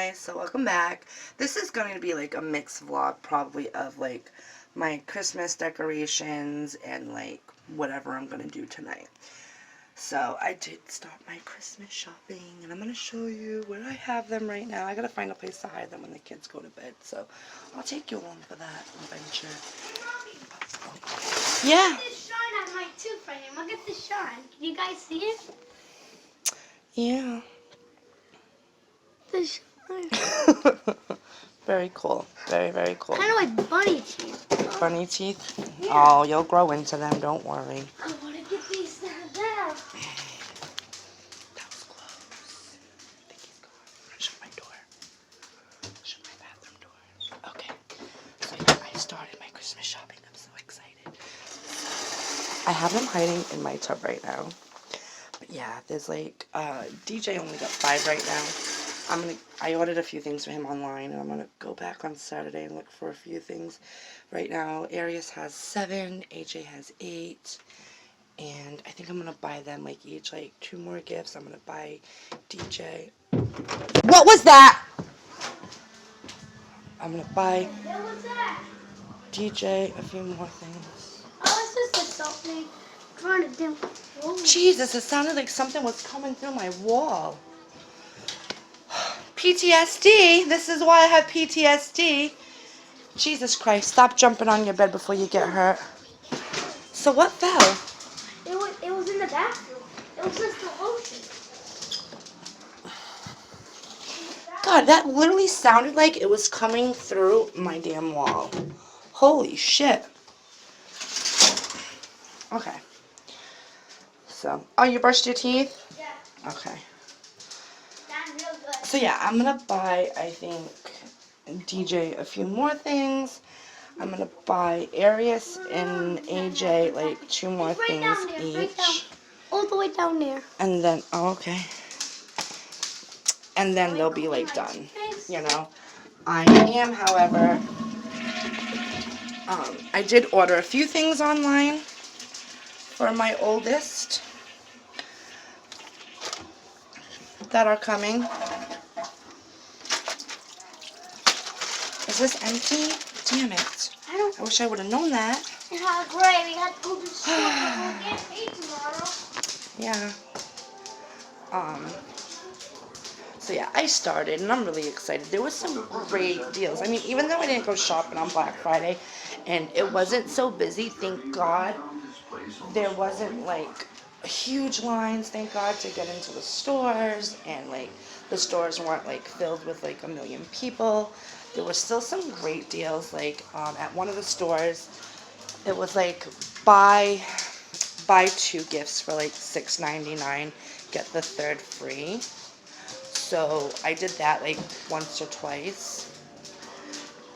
guys, so welcome back. This is going to be like a mixed vlog probably of like my Christmas decorations and like whatever I'm going to do tonight. So I did start my Christmas shopping and I'm going to show you where I have them right now. I got to find a place to hide them when the kids go to bed, so I'll take you along for that adventure. Yeah. Look at this shine on my tooth right here. Look at the shine. Can you guys see it? Yeah. The shine. Very cool. Very, very cool. Kind of like bunny teeth. Bunny teeth? Yeah. Oh, you'll grow into them, don't worry. I want to get these down. That was close. I think he's gone. I'm gonna shut my door. Shut my bathroom door. Okay. So yeah, I started my Christmas shopping. I'm so excited. I have them hiding in my tub right now. But yeah, there's like DJ only got 5 right now. I ordered a few things for him online, and I'm gonna go back on Saturday and look for a few things. Right now, Arius has 7, AJ has 8, and I think I'm gonna buy them like each like 2 more gifts. I'm gonna buy DJ. What was that? I'm gonna buy What was that? DJ a few more things. Oh, it's just something trying to do. Jesus, it sounded like something was coming through my wall. PTSD. This is why I have PTSD. Jesus Christ, stop jumping on your bed before you get hurt. So what fell? It was in the bathroom. It was just the lotion. God, that literally sounded like it was coming through my damn wall. Holy shit. Okay. So, oh, you brushed your teeth? Yeah. Okay. That's real good. So yeah, I'm gonna buy, I think, DJ a few more things. I'm gonna buy Arius and AJ like 2 more It's right things down there, each. right down. All the way down there. And then, oh, okay. And then they'll be like done, you know. I am, however, I did order a few things online for my oldest that are coming. Is this empty? Damn it. I wish I would have known that. Yeah, great. We got to go to the store. We'll get paid tomorrow. Yeah. So yeah, I started and I'm really excited. There was some great deals. I mean, even though I didn't go shopping on Black Friday and it wasn't so busy, thank God, there wasn't like huge lines, thank God, to get into the stores, and like the stores weren't like filled with like a million people. There were still some great deals. Like at one of the stores, it was like buy 2 gifts for like $6.99, get the 3rd free. So I did that like once or twice,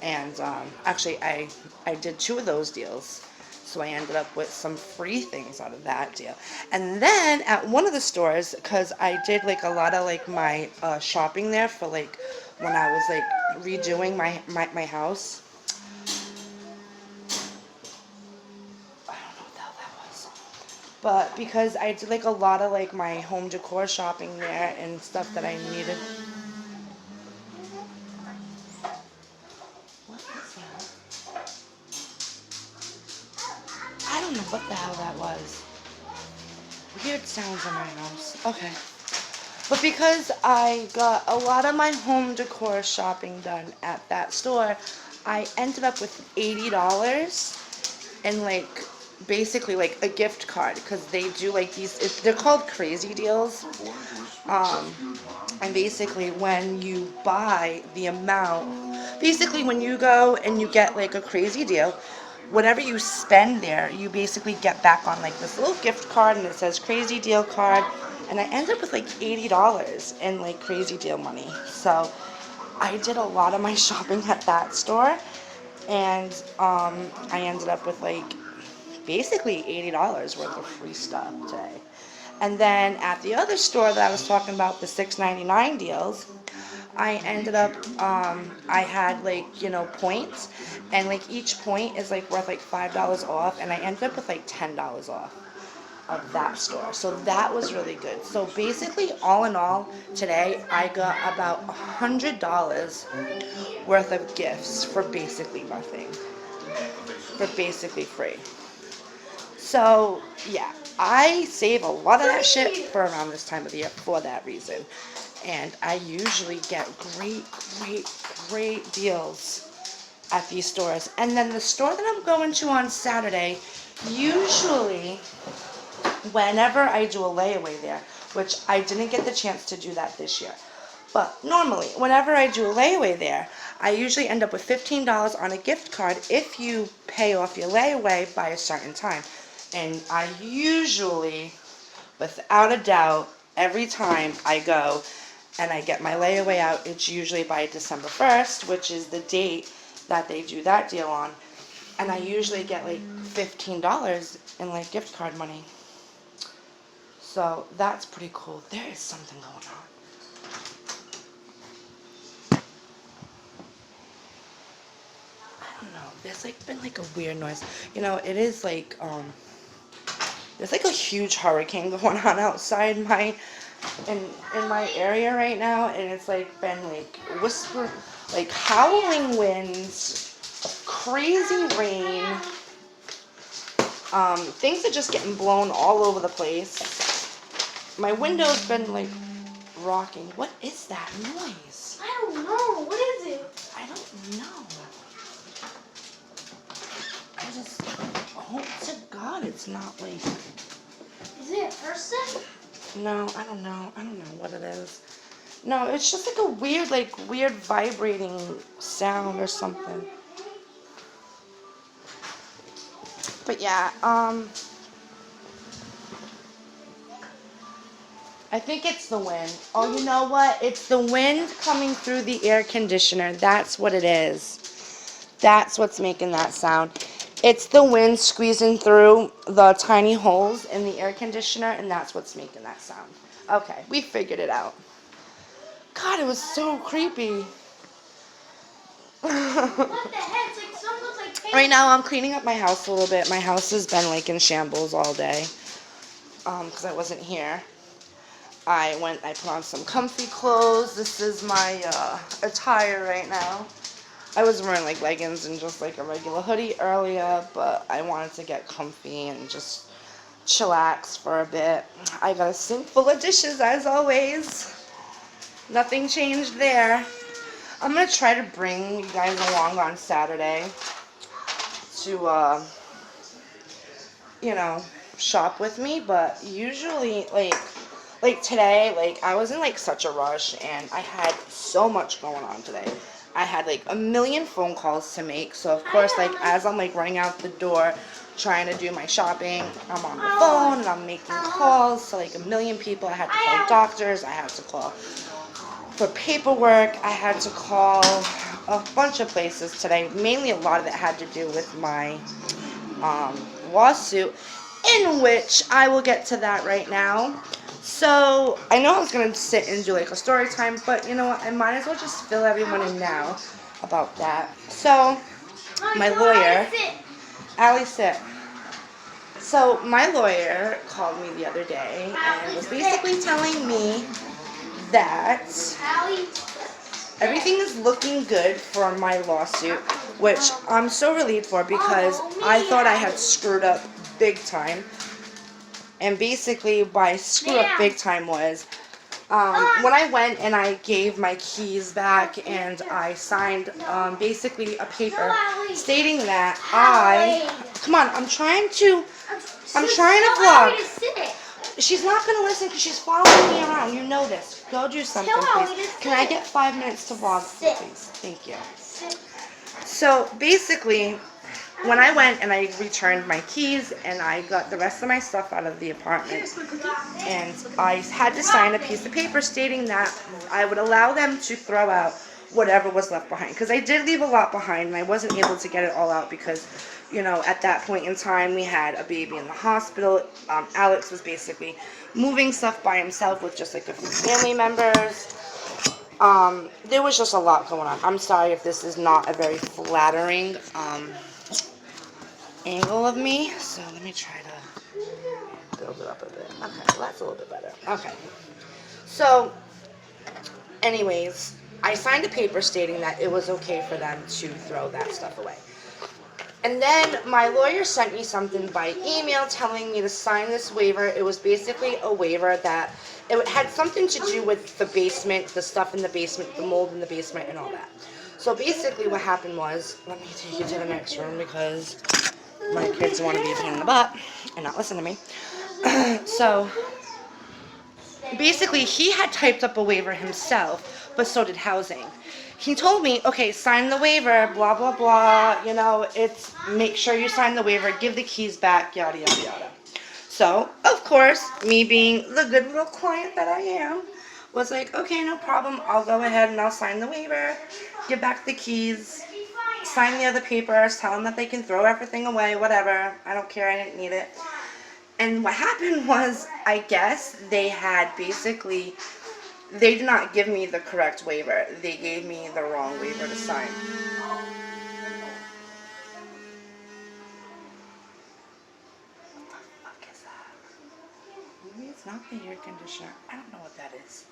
and actually I did 2 of those deals, so I ended up with some free things out of that deal. And then at one of the stores, because I did like a lot of like my shopping there for like when I was like redoing my house. I don't know what the hell that was. But because I did like a lot of like my home decor shopping there and stuff that I needed. What is that? I don't know what the hell that was. Weird sounds in my house. Okay. But because I got a lot of my home decor shopping done at that store, I ended up with $80 and like basically like a gift card, because they do like these, they're called crazy deals, and basically when you buy the amount, basically when you go and you get like a crazy deal, whatever you spend there, you basically get back on like this little gift card, and it says crazy deal card, and I ended up with like $80 in like crazy deal money. So I did a lot of my shopping at that store, and I ended up with like basically $80 worth of free stuff today. And then at the other store that I was talking about, the $6.99 deals, I ended up, I had like, you know, points, and like each point is like worth like $5 off, and I ended up with like $10 off. of that store. So that was really good. So basically, all in all, today I got about $100 worth of gifts for basically nothing. For basically free. So, yeah, I save a lot of that shit for around this time of the year for that reason. And I usually get great deals at these stores. And then the store that I'm going to on Saturday, usually, whenever I do a layaway there, which I didn't get the chance to do that this year. But normally, whenever I do a layaway there, I usually end up with $15 on a gift card if you pay off your layaway by a certain time. And I usually, without a doubt, every time I go and I get my layaway out, it's usually by December 1st, which is the date that they do that deal on. And I usually get like $15 in like gift card money. So that's pretty cool. There is something going on. I don't know. There's like been like a weird noise. You know, it is like there's like a huge hurricane going on outside in my area right now, and it's like been like like howling winds, crazy rain. Things are just getting blown all over the place. My window's been like rocking. What is that noise? I don't know. What is it? I don't know. I just hope to God it's not like. Is it a person? No, I don't know. I don't know what it is. No, it's just like a weird vibrating sound or something. But yeah, I think it's the wind. Oh, you know what? It's the wind coming through the air conditioner. That's what it is. That's what's making that sound. It's the wind squeezing through the tiny holes in the air conditioner, and that's what's making that sound. Okay, we figured it out. God, it was so creepy. What the heck? It's like someone's like. Right now, I'm cleaning up my house a little bit. My house has been like in shambles all day, because I wasn't here. I put on some comfy clothes. This is my attire right now. I was wearing like leggings and just like a regular hoodie earlier, but I wanted to get comfy and just chillax for a bit. I got a sink full of dishes as always. Nothing changed there. I'm going to try to bring you guys along on Saturday to, you know, shop with me, but usually like today, like I was in like such a rush and I had so much going on today. I had like a million phone calls to make, so of course like as I'm like running out the door trying to do my shopping, I'm on the phone and I'm making calls to like a million people. I had to call doctors, I had to call for paperwork, I had to call a bunch of places today. Mainly a lot of it had to do with my lawsuit, in which I will get to that right now. So, I know I was going to sit and do like a story time, but you know what, I might as well just fill everyone in now about that. So, my lawyer, Allie sit. So, my lawyer called me the other day and was basically telling me that everything is looking good for my lawsuit, which I'm so relieved for because I thought I had screwed up big time. And basically, by screw up big time was when I went and I gave my keys back and I signed basically a paper stating that come on, I'm trying to vlog. She's not going to listen because she's following me around. You know this. Go do something, please. Can I get 5 minutes to vlog, please? Thank you. So basically, when I went and I returned my keys and I got the rest of my stuff out of the apartment, and I had to sign a piece of paper stating that I would allow them to throw out whatever was left behind. Because I did leave a lot behind and I wasn't able to get it all out because, you know, at that point in time we had a baby in the hospital. Alex was basically moving stuff by himself with just like a few family members. There was just a lot going on. I'm sorry if this is not a very flattering angle of me. So let me try to build it up a bit. Okay, well, that's a little bit better. Okay. So, anyways, I signed a paper stating that it was okay for them to throw that stuff away. And then my lawyer sent me something by email telling me to sign this waiver. It was basically a waiver that it had something to do with the basement, the stuff in the basement, the mold in the basement, and all that. So basically what happened was, let me take you to the next room because my kids want to be a pain in the butt and not listen to me. So basically he had typed up a waiver himself, but so did housing. He told me, okay, sign the waiver, blah, blah, blah, you know, it's, make sure you sign the waiver, give the keys back, yada, yada, yada. So, of course, me being the good little client that I am, was like, okay, no problem, I'll go ahead and I'll sign the waiver, give back the keys, sign the other papers, tell them that they can throw everything away, whatever, I don't care, I didn't need it. And what happened was, I guess, they had basically, they did not give me the correct waiver. They gave me the wrong waiver to sign. What the fuck is that? Maybe it's not the air conditioner. I don't know what that is.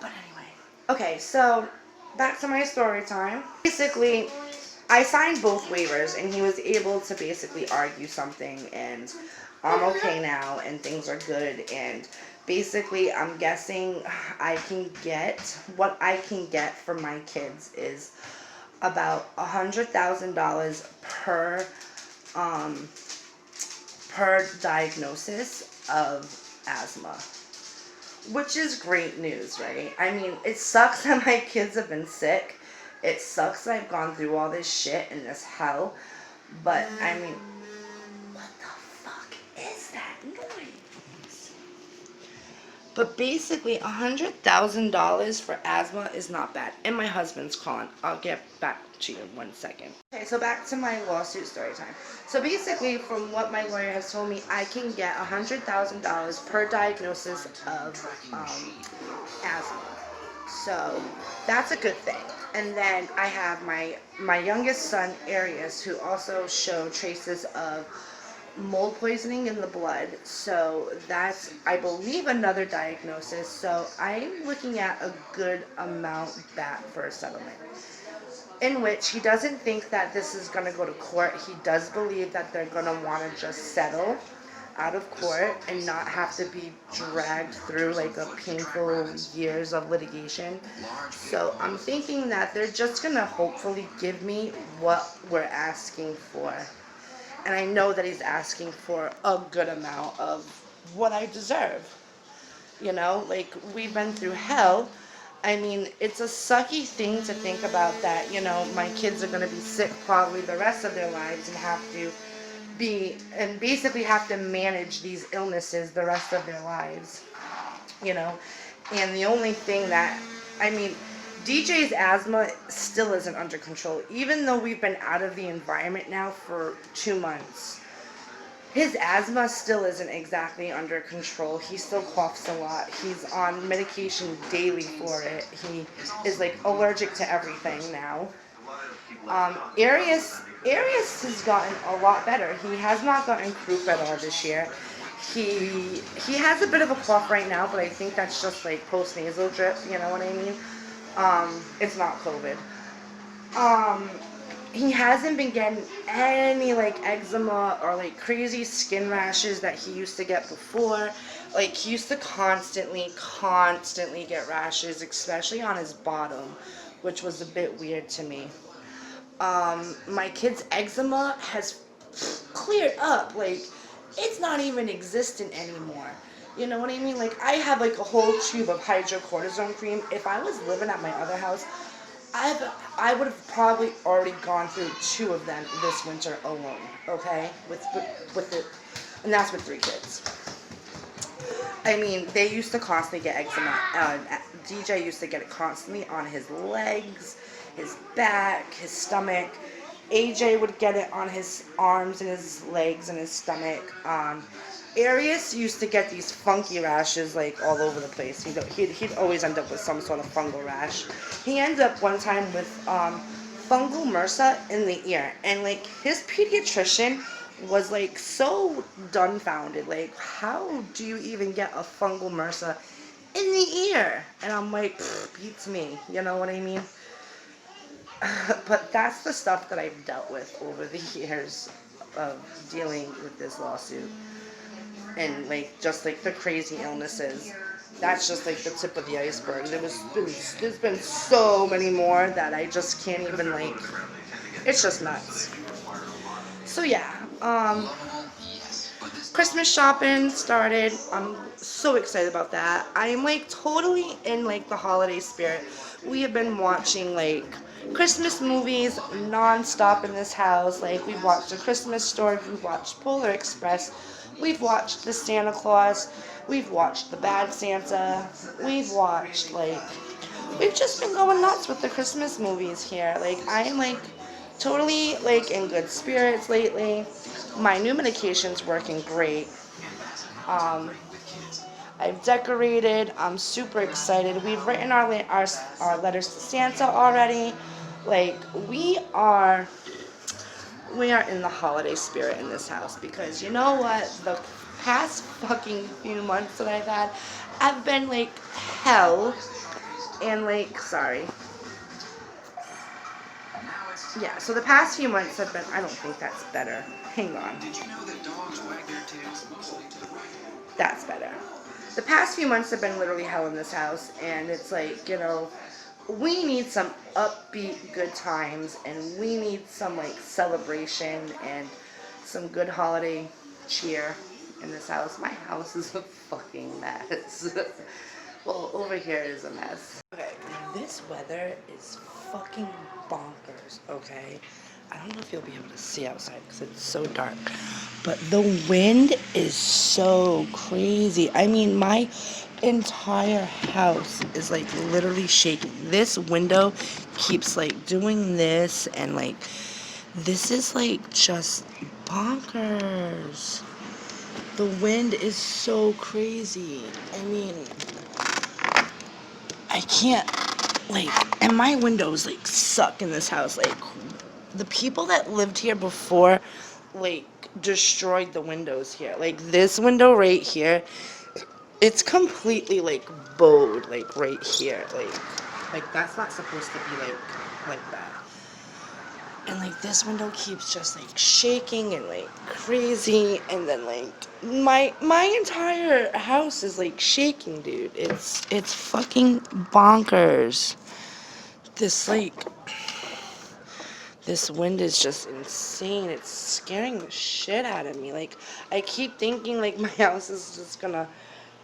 But anyway. Okay, so back to my story time. Basically, I signed both waivers and he was able to basically argue something and I'm okay now and things are good and basically I'm guessing I can get, what I can get for my kids is about $100,000 per diagnosis of asthma. Which is great news, right? I mean, it sucks that my kids have been sick. It sucks that I've gone through all this shit and this hell. But, I mean, what the fuck is that noise? But basically, $100,000 for asthma is not bad. And my husband's calling. I'll get back to you in 1 second. Okay, so back to my lawsuit story time. So basically, from what my lawyer has told me, I can get $100,000 per diagnosis of asthma. So that's a good thing. And then I have my youngest son, Arius, who also showed traces of mold poisoning in the blood. So that's, I believe, another diagnosis. So I'm looking at a good amount back for a settlement. In which he doesn't think that this is going to go to court. He does believe that they're going to want to just settle out of court and not have to be dragged through like a painful years of litigation. So I'm thinking that they're just going to hopefully give me what we're asking for. And I know that he's asking for a good amount of what I deserve. You know, like, we've been through hell. I mean, it's a sucky thing to think about that, you know, my kids are going to be sick probably the rest of their lives and have to be, and basically have to manage these illnesses the rest of their lives, you know. And the only thing that, I mean, DJ's asthma still isn't under control. Even though we've been out of the environment now for 2 months, his asthma still isn't exactly under control. He still coughs a lot. He's on medication daily for it. He is like allergic to everything now. Arius has gotten a lot better. He has not gotten croup at all this year. He has a bit of a cough right now, but I think that's just like post-nasal drip, you know what I mean? It's not COVID. He hasn't been getting any like eczema or like crazy skin rashes that he used to get before. Like, he used to constantly get rashes, especially on his bottom, which was a bit weird to me. My kid's eczema has cleared up. Like, it's not even existent anymore. You know what I mean? Like, I have like a whole tube of hydrocortisone cream. If I was living at my other house, I would have probably already gone through 2 of them this winter alone, okay? With it, and that's with 3 kids. I mean, they used to constantly get eczema. DJ used to get it constantly on his legs, his back, his stomach. AJ would get it on his arms and his legs and his stomach. Arius used to get these funky rashes like all over the place. He'd always end up with some sort of fungal rash. He ended up one time with fungal MRSA in the ear. And like his pediatrician was like so dumbfounded. Like, how do you even get a fungal MRSA in the ear? And I'm like, beats me. You know what I mean? But that's the stuff that I've dealt with over the years of dealing with this lawsuit. And like just like the crazy illnesses. That's just like the tip of the iceberg. There's been so many more that I just can't even like. It's just nuts. So yeah, Christmas shopping started. I'm so excited about that. I am like totally in like the holiday spirit. We have been watching like Christmas movies non-stop in this house. Like we've watched The Christmas Story, we've watched Polar Express, we've watched The Santa Claus, we've watched The Bad Santa, we've watched like, we've just been going nuts with the Christmas movies here. Like I am like totally like in good spirits lately. My new medication's working great. I've decorated. I'm super excited. We've written our letters to Santa already. Like we are in the holiday spirit in this house because you know what? The past fucking few months that I've had, I've been like hell and like sorry. Yeah, so the past few months have been, I don't think that's better. Hang on. Did you know that dogs wag their tails mostly to the right? That's better. The past few months have been literally hell in this house, and it's like, you know, we need some upbeat good times, and we need some like celebration and some good holiday cheer in this house. My house is a fucking mess. Well, over here is a mess. Okay, this weather is fucking bonkers, okay? I don't know if you'll be able to see outside because it's so dark, but the wind is so crazy. I mean, my entire house is like literally shaking. This window keeps like doing this, and like this is like just bonkers. The wind is so crazy. I mean, I can't, like, and my windows, like, suck in this house. Like, the people that lived here before, like, destroyed the windows here. Like, this window right here, it's completely, like, bowed, like, right here. Like that's not supposed to be, like that. And, like, this window keeps just, like, shaking and, like, crazy. And then, like, my entire house is, like, shaking, dude. It's fucking bonkers. This, like, this wind is just insane. It's scaring the shit out of me. Like, I keep thinking, like, my house is just gonna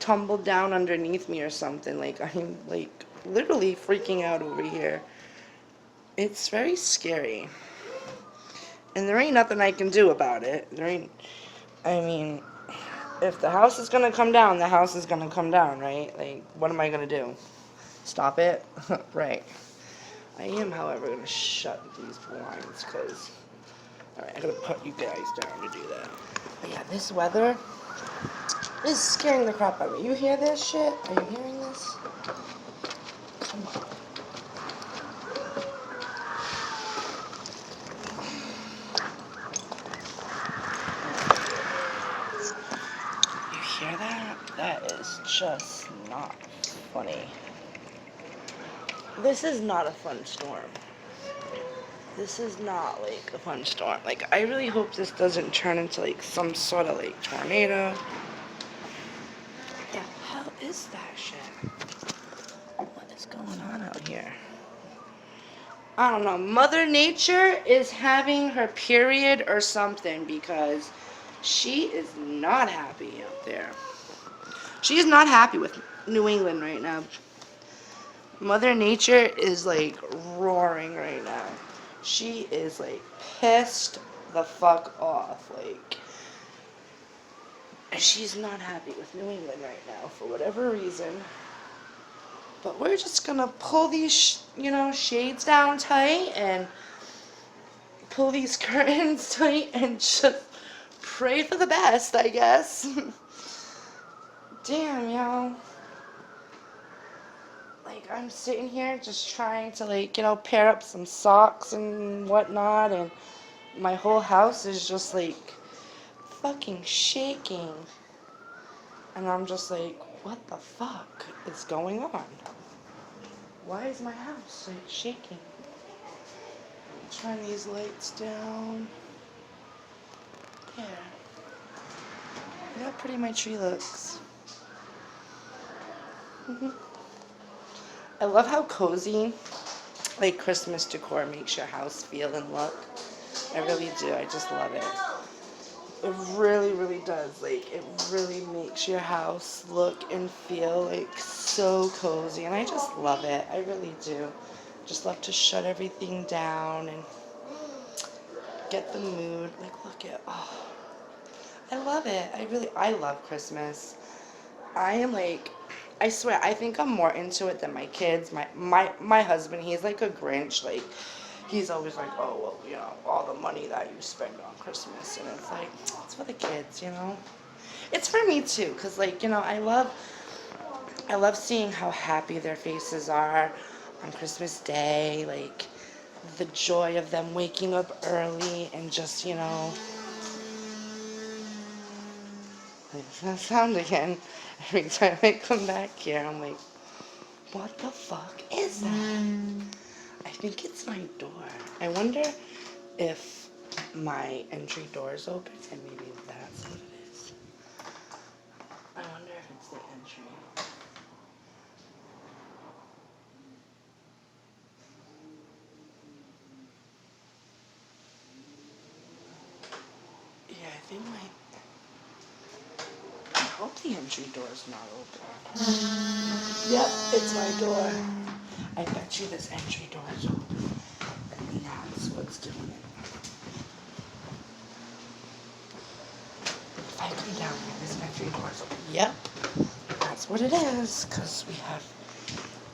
tumble down underneath me or something. Like, I'm, like, literally freaking out over here. It's very scary. And there ain't nothing I can do about it. I mean, if the house is gonna come down, the house is gonna come down, right? Like, what am I gonna do? Stop it? Right. I am, however, gonna shut these blinds, because, alright, I gotta put you guys down to do that. But yeah, this weather is scaring the crap out of me. You hear this shit? Are you hearing this? Come on. Hear that? That is just not funny. This is not a fun storm. This is not like a fun storm. Like, I really hope this doesn't turn into like some sort of like tornado. What the hell is that shit? What is going on out here? I don't know. Mother Nature is having her period or something, because she is not happy out there. She is not happy with New England right now. Mother Nature is like roaring right now. She is like pissed the fuck off. Like, she's not happy with New England right now for whatever reason. But we're just gonna pull these, shades down tight and pull these curtains tight and just pray for the best, I guess. Damn, y'all. like, I'm sitting here just trying to, like, pair up some socks and whatnot, and my whole house is just, like, fucking shaking. And I'm just like, what the fuck is going on? Why is my house, like, shaking? Turn these lights down. There. Look how pretty my tree looks. I love how cozy, like, Christmas decor makes your house feel and look. I really do. I just love it. It really, really does. Like, it really makes your house look and feel, like, so cozy. And I just love it. I really do. Just love to shut everything down and get the mood. Like, look at, oh, I love it. I love Christmas. I am like, I swear, I think I'm more into it than my kids. My husband, he's like a Grinch. Like, he's always like, oh, well, all the money that you spend on Christmas. And it's like, it's for the kids. It's for me too, because, like, I love seeing how happy their faces are on Christmas Day. Like, the joy of them waking up early and just, There's that sound again. Every time I come back here, I'm like, what the fuck is that? I think it's my door. I wonder if my entry door is open and maybe that's what it is. I wonder if it's the entry. Yeah, I think I hope the entry door is not open. Yep, it's my door. I bet you this entry door is open. And that's what's doing it. If I come down here, this entry door is open. Yep, that's what it is. Because we have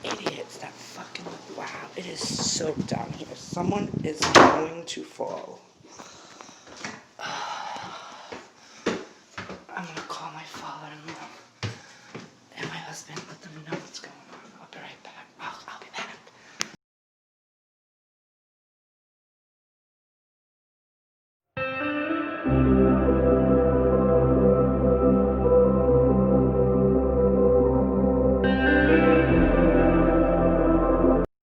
idiots that fucking, wow, it is soaked down here. Someone is going to fall.